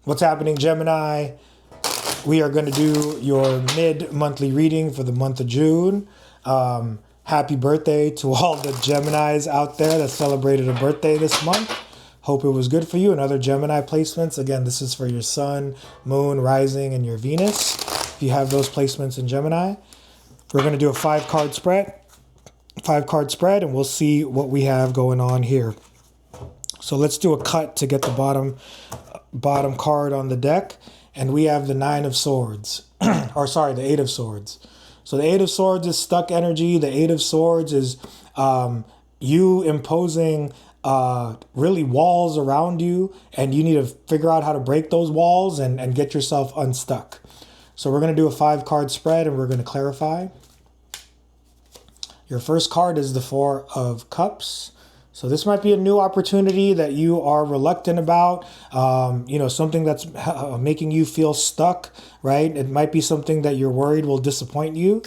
What's happening, Gemini? We are going to do your mid-monthly reading for the month of June. Happy birthday to all the Geminis out there that celebrated a birthday this month. Hope it was good for you. And other Gemini placements. Again, this is for your sun, moon, rising, and your Venus. If you have those placements in Gemini. We're going to do a 5-card spread. 5-card spread, and we'll see what we have going on here. So let's do a cut to get the bottom card on the deck. And we have the 9 of Swords. Or sorry, the 8 of Swords. So the 8 of Swords is stuck energy. The 8 of Swords is you imposing really walls around you. And you need to figure out how to break those walls and get yourself unstuck. So we're going to do a 5-card spread and we're going to clarify. Your first card is the 4 of Cups. So this might be a new opportunity that you are reluctant about, something that's making you feel stuck, right? It might be something that you're worried will disappoint you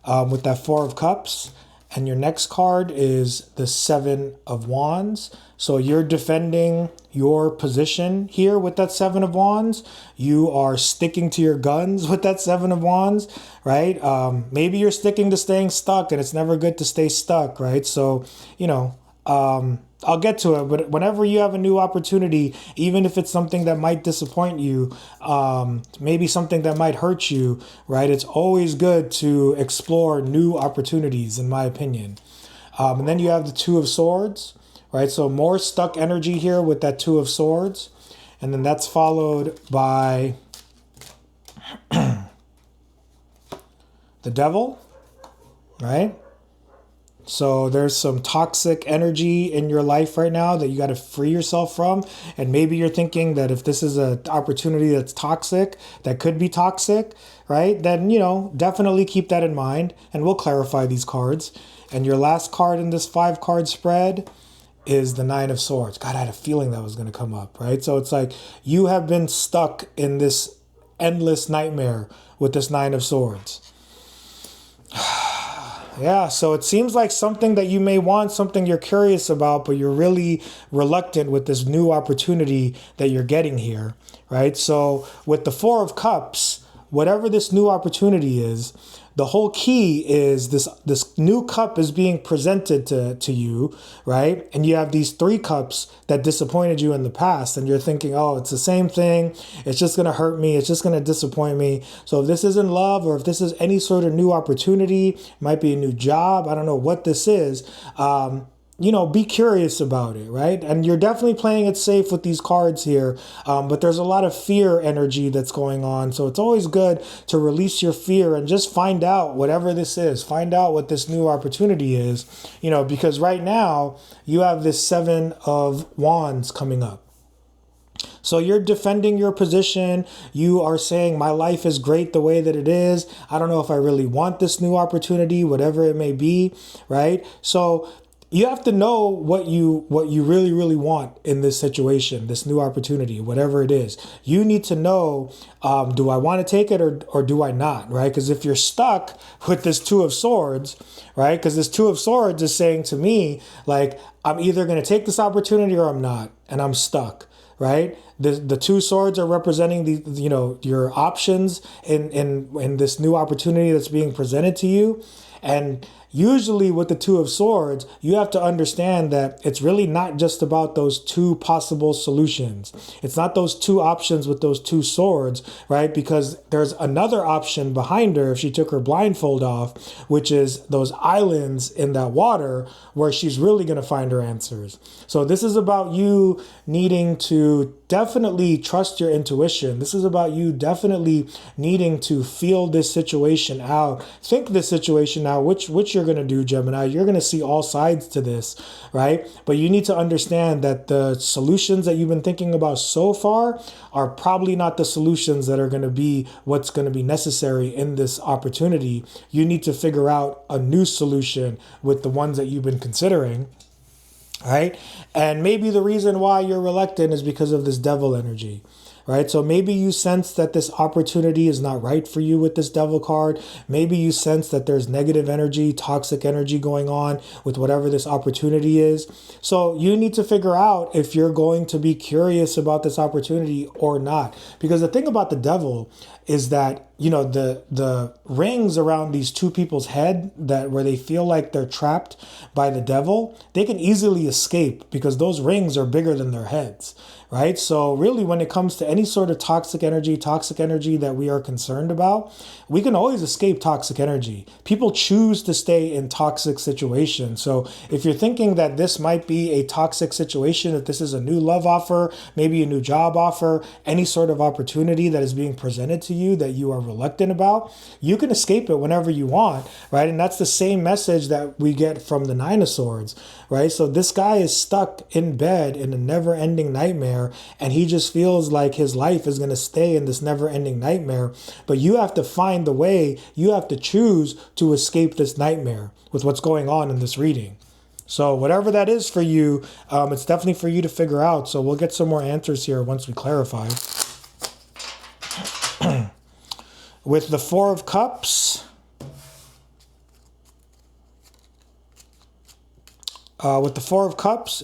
with that 4 of Cups. And your next card is the 7 of Wands. So you're defending your position here with that 7 of Wands. You are sticking to your guns with that 7 of Wands, right? Maybe you're sticking to staying stuck, and it's never good to stay stuck, right? So, I'll get to it, but whenever you have a new opportunity, even if it's something that might disappoint you, maybe something that might hurt you, right? It's always good to explore new opportunities, in my opinion. And then you have the 2 of Swords, right? So more stuck energy here with that 2 of Swords. And then that's followed by the Devil, right? So there's some toxic energy in your life right now that you got to free yourself from. And maybe you're thinking that if this is an opportunity that's toxic, that could be toxic, right? Then, definitely keep that in mind. And we'll clarify these cards. And your last card in this 5-card spread is the 9 of Swords. God, I had a feeling that was going to come up, right? So it's like you have been stuck in this endless nightmare with this 9 of Swords. Yeah, so it seems like something that you may want, something you're curious about, but you're really reluctant with this new opportunity that you're getting here, right? So with the 4 of Cups, whatever this new opportunity is, the whole key is this new cup is being presented to you, right? And you have these 3 cups that disappointed you in the past, and you're thinking, oh, it's the same thing. It's just going to hurt me. It's just going to disappoint me. So if this isn't love, or if this is any sort of new opportunity, it might be a new job. I don't know what this is. Be curious about it, right? And you're definitely playing it safe with these cards here, but there's a lot of fear energy that's going on. So it's always good to release your fear and just find out whatever this is. Find out what this new opportunity is, because right now you have this 7 of Wands coming up. So you're defending your position. You are saying, my life is great the way that it is. I don't know if I really want this new opportunity, whatever it may be, right? So you have to know what you really, really want in this situation, this new opportunity, whatever it is. You need to know, do I want to take it or do I not, right? Because if you're stuck with this 2 of Swords, right? Because this 2 of Swords is saying to me, like, I'm either going to take this opportunity or I'm not, and I'm stuck, right? The 2 swords are representing your options in this new opportunity that's being presented to you. And usually with the 2 of Swords, you have to understand that it's really not just about those 2 possible solutions. It's not those 2 options with those 2 swords, right? Because there's another option behind her if she took her blindfold off, which is those islands in that water where she's really going to find her answers. So this is about you needing to definitely trust your intuition. This is about you definitely needing to feel this situation out, think this situation out, which you're going to do, Gemini. You're going to see all sides to this, right? But you need to understand that the solutions that you've been thinking about so far are probably not the solutions that are going to be what's going to be necessary in this opportunity. You need to figure out a new solution with the ones that you've been considering. Right? And maybe the reason why you're reluctant is because of this Devil energy. right? So maybe you sense that this opportunity is not right for you with this devil card. Maybe you sense that there's negative energy, toxic energy going on with whatever this opportunity is. So you need to figure out if you're going to be curious about this opportunity or not. Because the thing about the devil is that, you know, the rings around these two people's head, that where they feel like they're trapped by the devil, they can easily escape because those rings are bigger than their heads, right? So really, when it comes to any sort of toxic energy that we are concerned about, we can always escape toxic energy. People choose to stay in toxic situations. So if you're thinking that this might be a toxic situation, if this is a new love offer, maybe a new job offer, any sort of opportunity that is being presented to you that you are reluctant about, you can escape it whenever you want, right? And that's the same message that we get from the Nine of Swords, right? So this guy is stuck in bed in a never-ending nightmare, and he just feels like his life is going to stay in this never-ending nightmare. But you have to find the way, you have to choose to escape this nightmare with what's going on in this reading. So whatever that is for you, it's definitely for you to figure out. So we'll get some more answers here once we clarify. With the Four of Cups,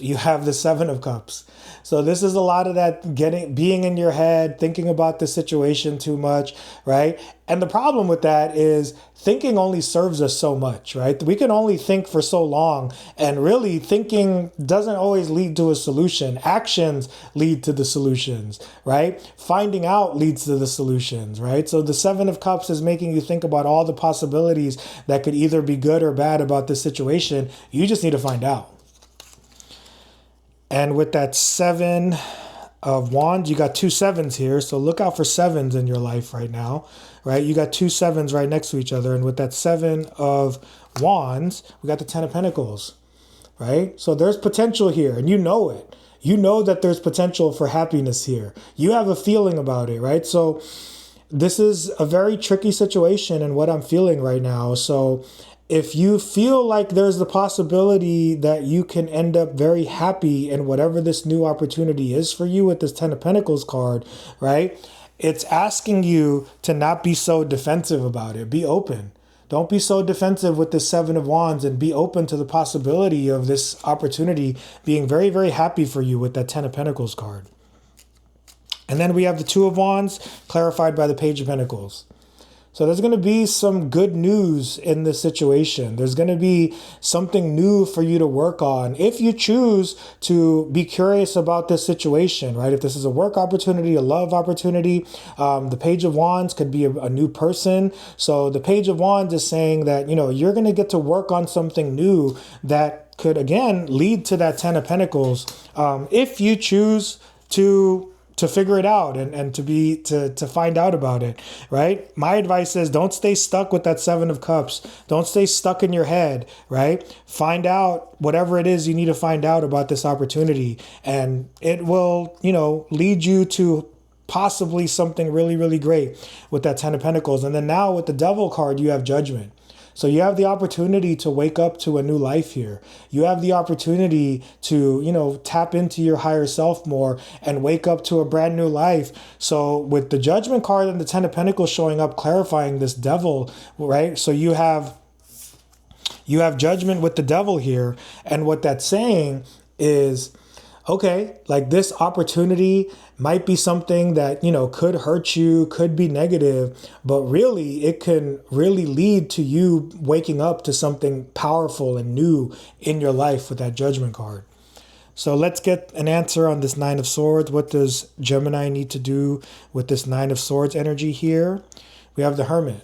you have the Seven of Cups. So this is a lot of that being in your head, thinking about the situation too much, right? And the problem with that is thinking only serves us so much, right? We can only think for so long, and really thinking doesn't always lead to a solution. Actions lead to the solutions, right? Finding out leads to the solutions, right? So the Seven of Cups is making you think about all the possibilities that could either be good or bad about this situation. You just need to find out. And with that Seven of Wands, you got two sevens here. So look out for sevens in your life right now, right? You got two sevens right next to each other. And with that Seven of Wands, we got the Ten of Pentacles, right? So there's potential here, and you know it. You know that there's potential for happiness here. You have a feeling about it, right? So this is a very tricky situation and what I'm feeling right now. So if you feel like there's the possibility that you can end up very happy in whatever this new opportunity is for you with this Ten of Pentacles card, right? It's asking you to not be so defensive about it. Be open. Don't be so defensive with this Seven of Wands, and be open to the possibility of this opportunity being very, very happy for you with that Ten of Pentacles card. And then we have the Two of Wands clarified by the Page of Pentacles. So there's going to be some good news in this situation. There's going to be something new for you to work on if you choose to be curious about this situation, right? If this is a work opportunity, a love opportunity, the Page of Wands could be a new person. So the Page of Wands is saying that, you know, you're going to get to work on something new that could, again, lead to that Ten of Pentacles if you choose to figure it out and to find out about it, right? My advice is don't stay stuck with that Seven of Cups. Don't stay stuck in your head, right? Find out whatever it is you need to find out about this opportunity, and it will, you know, lead you to possibly something really, really great with that Ten of Pentacles. And then now with the Devil card, you have Judgment. So you have the opportunity to wake up to a new life here. You have the opportunity to, you know, tap into your higher self more and wake up to a brand new life. So with the Judgment card and the Ten of Pentacles showing up, clarifying this Devil, right? So you have Judgment with the Devil here. And what that's saying is, okay, like this opportunity might be something that, you know, could hurt you, could be negative, but really it can really lead to you waking up to something powerful and new in your life with that Judgment card. So let's get an answer on this Nine of Swords. What does Gemini need to do with this Nine of Swords energy here? We have the Hermit,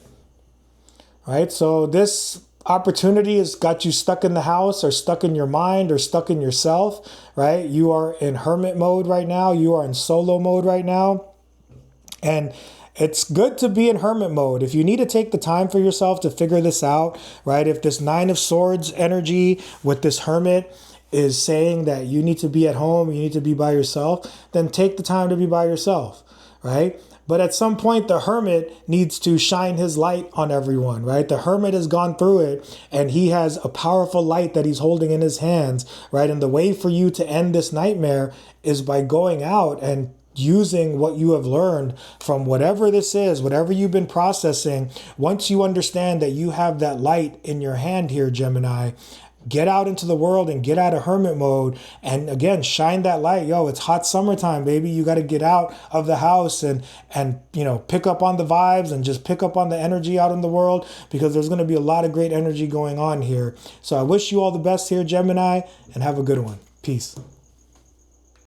right? So this opportunity has got you stuck in the house, or stuck in your mind, or stuck in yourself, right? You are in hermit mode right now. You are in solo mode right now. And it's good to be in hermit mode. If you need to take the time for yourself to figure this out, right? If this Nine of Swords energy with this Hermit is saying that you need to be at home, you need to be by yourself, then take the time to be by yourself, right? But at some point, the Hermit needs to shine his light on everyone, right? The Hermit has gone through it, and he has a powerful light that he's holding in his hands, right? And the way for you to end this nightmare is by going out and using what you have learned from whatever this is, whatever you've been processing. Once you understand that you have that light in your hand here, Gemini, get out into the world and get out of hermit mode, and again, shine that light. Yo, it's hot summertime, baby. You got to get out of the house and pick up on the vibes and just pick up on the energy out in the world, because there's going to be a lot of great energy going on here. So I wish you all the best here, Gemini, and have a good one. Peace.